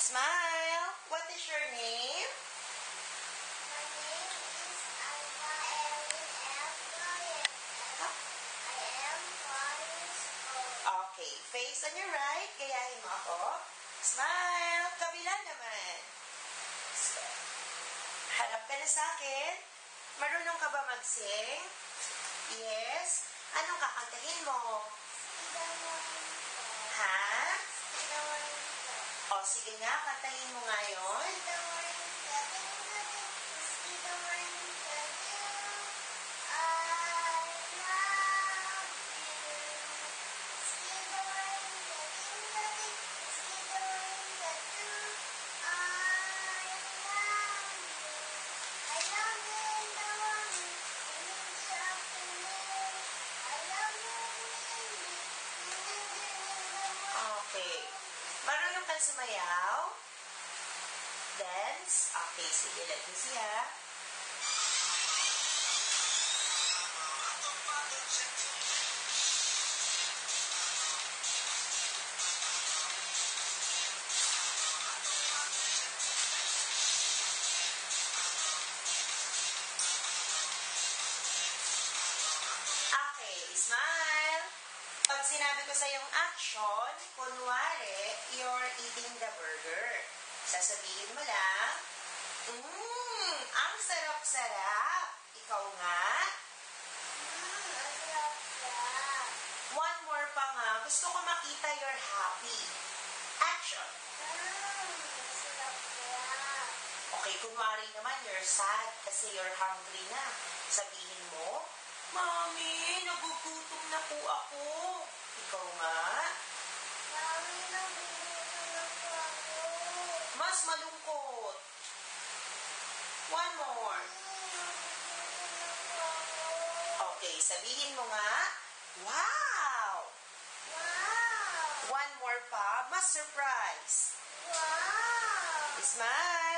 Smile. What is your name? My name is Alva Erin F. Ryan. I am 5 years old. Okay. Face on your right. Gayahin mo ako. Smile. Kabila naman. Harap ka na sa akin. Marunong ka ba mag-sing? Yes. Anong kakantahin mo? Ha? O, sige nga. Kantahin mo ngayon. Okay. Marunong kang sumayaw? Dance? Okay, sige. Let me see, ha? Okay, smile. Pag sinabi ko sa yung action, kunwari, you're eating the burger. Sasabihin mo lang, ang sarap-sarap. Ikaw nga. One more pa nga. Gusto ko makita you're happy. Action. Okay, kunwari naman, you're sad kasi you're hungry na. Sabihin mo, Mami, nagugutom na po ako. Ikaw nga. Mas malungkot. One more. Okay, sabihin mo nga, wow! One more pa, mas surprise. Wow! Smile.